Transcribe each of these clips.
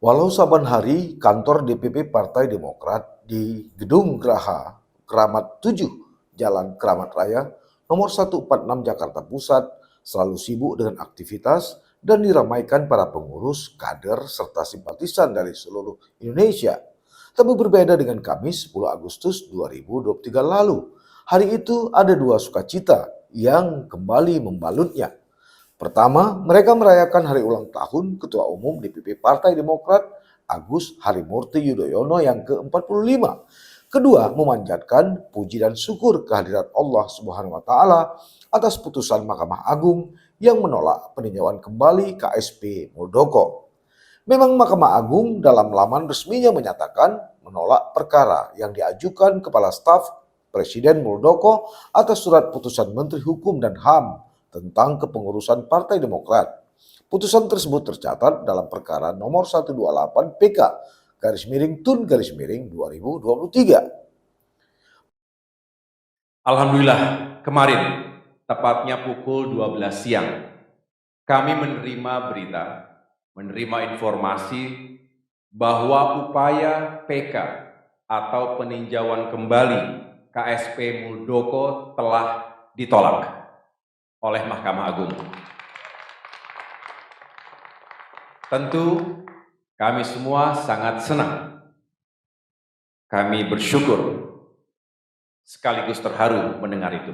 Walau saban hari kantor DPP Partai Demokrat di Gedung Graha, Keramat 7, Jalan Keramat Raya, nomor 146 Jakarta Pusat, selalu sibuk dengan aktivitas dan diramaikan para pengurus, kader, serta simpatisan dari seluruh Indonesia. Tapi berbeda dengan Kamis 10 Agustus 2023 lalu. Hari itu ada dua sukacita yang kembali membalutnya. Pertama, mereka merayakan hari ulang tahun Ketua Umum DPP Partai Demokrat Agus Harimurti Yudhoyono yang ke-45. Kedua, memanjatkan puji dan syukur kehadirat Allah Subhanahu wa taala atas putusan Mahkamah Agung yang menolak peninjauan kembali KSP Muldoko. Memang Mahkamah Agung dalam laman resminya menyatakan menolak perkara yang diajukan Kepala Staf Presiden Muldoko atas surat putusan Menteri Hukum dan HAM tentang kepengurusan Partai Demokrat. Putusan tersebut tercatat dalam perkara nomor 128 PK /TUN 2023. Alhamdulillah, kemarin, tepatnya pukul 12 siang, kami menerima informasi bahwa upaya PK atau peninjauan kembali KSP Muldoko telah ditolak oleh Mahkamah Agung. Tentu kami semua sangat senang. Kami bersyukur sekaligus terharu mendengar itu.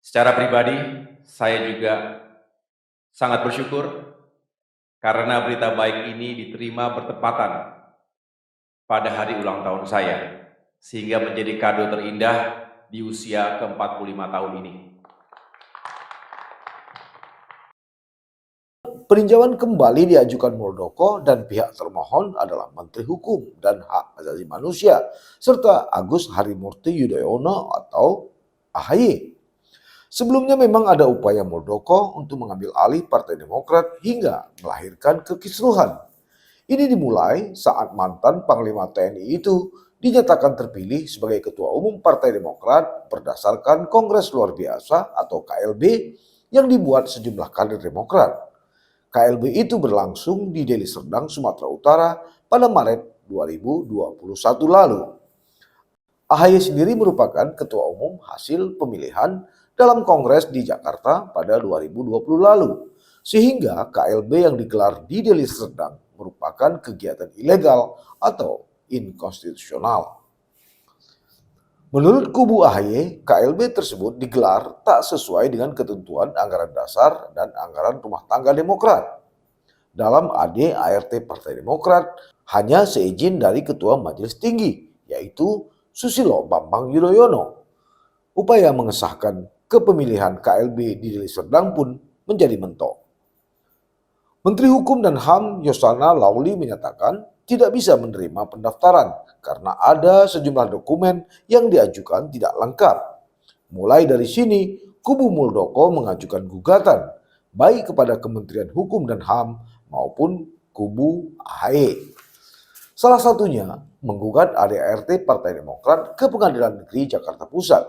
Secara pribadi, saya juga sangat bersyukur karena berita baik ini diterima bertepatan pada hari ulang tahun saya, sehingga menjadi kado terindah di usia ke-45 tahun ini. Peninjauan kembali diajukan Muldoko dan pihak termohon adalah Menteri Hukum dan Hak Asasi Manusia serta Agus Harimurti Yudhoyono atau AHY. Sebelumnya memang ada upaya Muldoko untuk mengambil alih Partai Demokrat hingga melahirkan kekisruhan. Ini dimulai saat mantan Panglima TNI itu dinyatakan terpilih sebagai Ketua Umum Partai Demokrat berdasarkan Kongres Luar Biasa atau KLB yang dibuat sejumlah kader Demokrat. KLB itu berlangsung di Deli Serdang, Sumatera Utara pada Maret 2021 lalu. AHY sendiri merupakan Ketua Umum hasil pemilihan dalam Kongres di Jakarta pada 2020 lalu. Sehingga KLB yang digelar di Deli Serdang merupakan kegiatan ilegal atau inkonstitusional. Menurut kubu AHY, KLB tersebut digelar tak sesuai dengan ketentuan anggaran dasar dan anggaran rumah tangga Demokrat. Dalam AD/ART Partai Demokrat hanya seizin dari Ketua Majelis Tinggi, yaitu Susilo Bambang Yudhoyono. Upaya mengesahkan kepemilihan KLB di Deli Serdang pun menjadi mentok. Menteri Hukum dan HAM Yasona Lawli menyatakan tidak bisa menerima pendaftaran karena ada sejumlah dokumen yang diajukan tidak lengkap. Mulai dari sini, kubu Muldoko mengajukan gugatan baik kepada Kementerian Hukum dan HAM maupun kubu AHY. Salah satunya menggugat AD/ART Partai Demokrat ke Pengadilan Negeri Jakarta Pusat.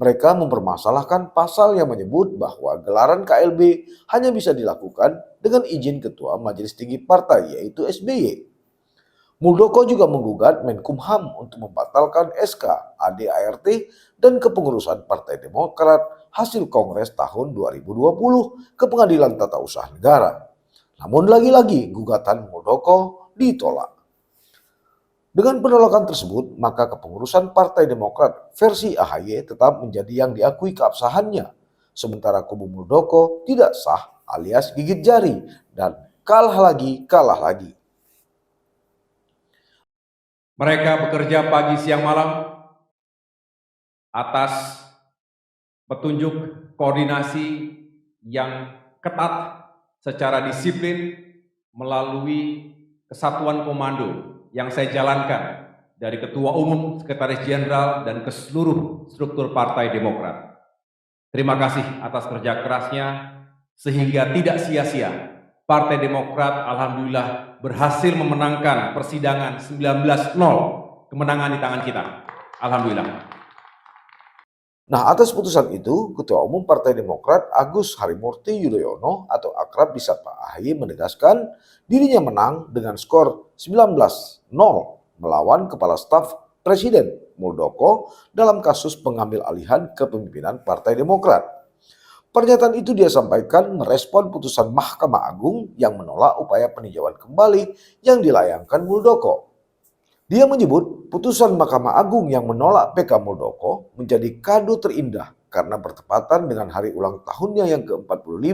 Mereka mempermasalahkan pasal yang menyebut bahwa gelaran KLB hanya bisa dilakukan dengan izin Ketua Majelis Tinggi Partai yaitu SBY. Muldoko juga menggugat Menkumham untuk membatalkan SK AD/ART dan kepengurusan Partai Demokrat hasil Kongres tahun 2020 ke Pengadilan Tata Usaha Negara. Namun lagi-lagi gugatan Muldoko ditolak. Dengan penolakan tersebut, maka kepengurusan Partai Demokrat versi AHY tetap menjadi yang diakui keabsahannya, sementara kubu Muldoko tidak sah alias gigit jari dan kalah lagi. Mereka bekerja pagi siang malam atas petunjuk koordinasi yang ketat secara disiplin melalui kesatuan komando yang saya jalankan dari Ketua Umum, Sekretaris Jenderal, dan ke seluruh struktur Partai Demokrat. Terima kasih atas kerja kerasnya sehingga tidak sia-sia Partai Demokrat alhamdulillah berhasil memenangkan persidangan 19-0, kemenangan di tangan kita. Alhamdulillah. Nah, atas putusan itu, Ketua Umum Partai Demokrat Agus Harimurti Yudhoyono atau akrab disapa AHY menegaskan dirinya menang dengan skor 19-0 melawan Kepala Staf Presiden Muldoko dalam kasus pengambil alihan kepemimpinan Partai Demokrat. Pernyataan itu dia sampaikan merespon putusan Mahkamah Agung yang menolak upaya peninjauan kembali yang dilayangkan Muldoko. Dia menyebut putusan Mahkamah Agung yang menolak PK Muldoko menjadi kado terindah karena bertepatan dengan hari ulang tahunnya yang ke-45.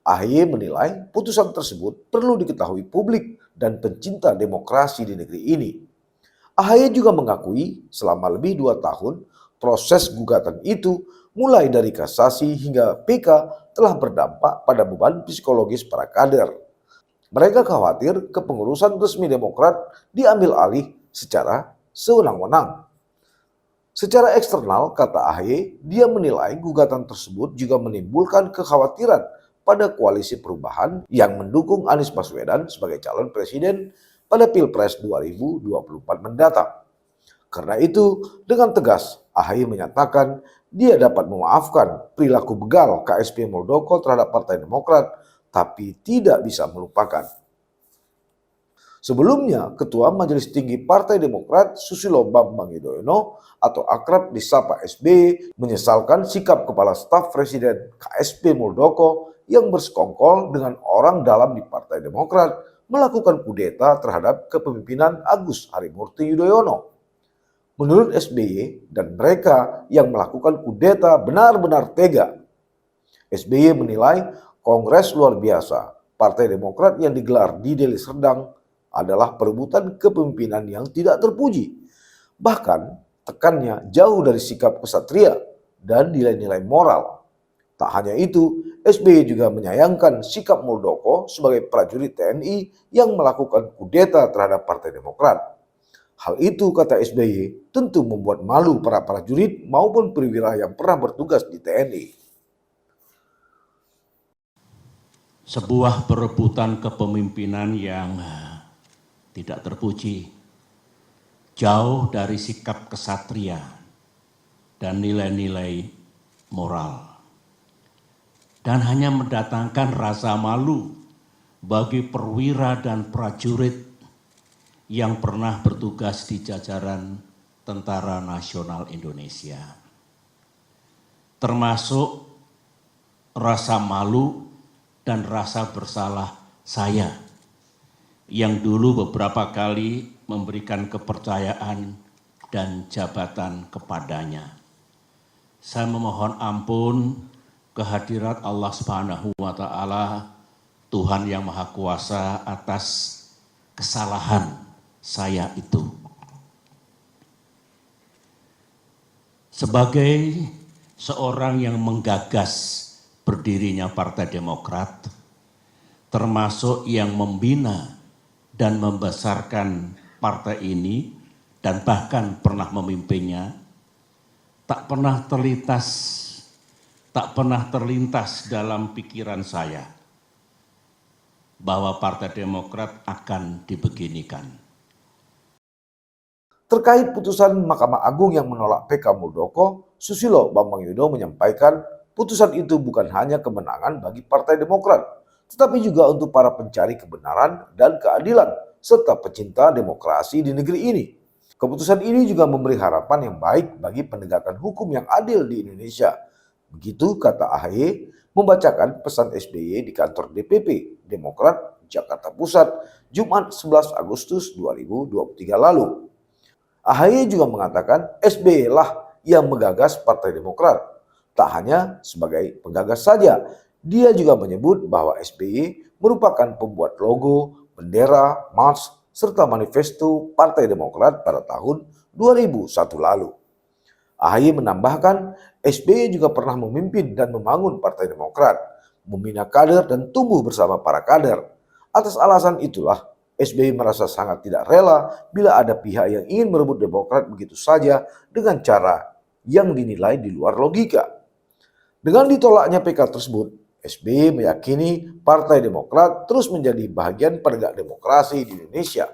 AHY menilai putusan tersebut perlu diketahui publik dan pencinta demokrasi di negeri ini. AHY juga mengakui selama lebih 2 tahun proses gugatan itu mulai dari kasasi hingga PK telah berdampak pada beban psikologis para kader. Mereka khawatir kepengurusan resmi Demokrat diambil alih secara sewenang-wenang. Secara eksternal, kata AHY, dia menilai gugatan tersebut juga menimbulkan kekhawatiran pada koalisi perubahan yang mendukung Anies Baswedan sebagai calon presiden pada Pilpres 2024 mendatang. Karena itu, dengan tegas, AHY menyatakan dia dapat memaafkan perilaku begal KSP Muldoko terhadap Partai Demokrat, tapi tidak bisa melupakan. Sebelumnya, Ketua Majelis Tinggi Partai Demokrat Susilo Bambang Yudhoyono atau akrab disapa SBY menyesalkan sikap Kepala Staf Presiden KSP Muldoko yang bersekongkol dengan orang dalam di Partai Demokrat melakukan kudeta terhadap kepemimpinan Agus Harimurti Yudhoyono. Menurut SBY dan mereka yang melakukan kudeta benar-benar tega. SBY menilai Kongres luar biasa Partai Demokrat yang digelar di Deli Serdang adalah perebutan kepemimpinan yang tidak terpuji. Bahkan tekannya jauh dari sikap kesatria dan nilai-nilai moral. Tak hanya itu, SBY juga menyayangkan sikap Muldoko sebagai prajurit TNI yang melakukan kudeta terhadap Partai Demokrat. Hal itu, kata SBY, tentu membuat malu para prajurit maupun perwira yang pernah bertugas di TNI. Sebuah perebutan kepemimpinan yang tidak terpuji, jauh dari sikap kesatria dan nilai-nilai moral, dan hanya mendatangkan rasa malu bagi perwira dan prajurit yang pernah bertugas di jajaran Tentara Nasional Indonesia, termasuk rasa malu dan rasa bersalah saya yang dulu beberapa kali memberikan kepercayaan dan jabatan kepadanya. Saya memohon ampun kehadirat Allah Subhanahu wa Ta'ala, Tuhan yang Maha Kuasa, atas kesalahan saya itu. Sebagai seorang yang menggagas berdirinya Partai Demokrat, termasuk yang membina dan membesarkan partai ini dan bahkan pernah memimpinnya, tak pernah terlintas dalam pikiran saya bahwa Partai Demokrat akan dibeginikan. Terkait putusan Mahkamah Agung yang menolak PK Muldoko, Susilo Bambang Yudhoyono menyampaikan putusan itu bukan hanya kemenangan bagi Partai Demokrat, tetapi juga untuk para pencari kebenaran dan keadilan, serta pecinta demokrasi di negeri ini. Keputusan ini juga memberi harapan yang baik bagi penegakan hukum yang adil di Indonesia. Begitu kata AHY membacakan pesan SBY di kantor DPP Demokrat Jakarta Pusat, Jumat 11 Agustus 2023 lalu. AHY juga mengatakan SBY lah yang menggagas Partai Demokrat. Tak hanya sebagai penggagas saja, dia juga menyebut bahwa SBY merupakan pembuat logo, bendera, march, serta manifesto Partai Demokrat pada tahun 2001 lalu. AHY menambahkan, SBY juga pernah memimpin dan membangun Partai Demokrat, membina kader dan tumbuh bersama para kader. Atas alasan itulah, SBY merasa sangat tidak rela bila ada pihak yang ingin merebut Demokrat begitu saja dengan cara yang dinilai di luar logika. Dengan ditolaknya PK tersebut, SBY meyakini Partai Demokrat terus menjadi bagian penegak demokrasi di Indonesia.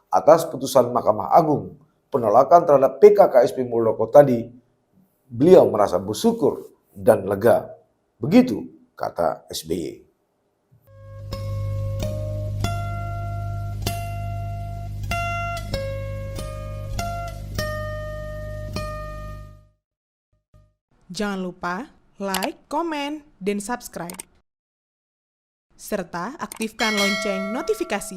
Atas putusan Mahkamah Agung, penolakan terhadap PK KSP Muldoko tadi beliau merasa bersyukur dan lega. Begitu kata SBY. Jangan lupa like, komen, dan subscribe. Serta aktifkan lonceng notifikasi.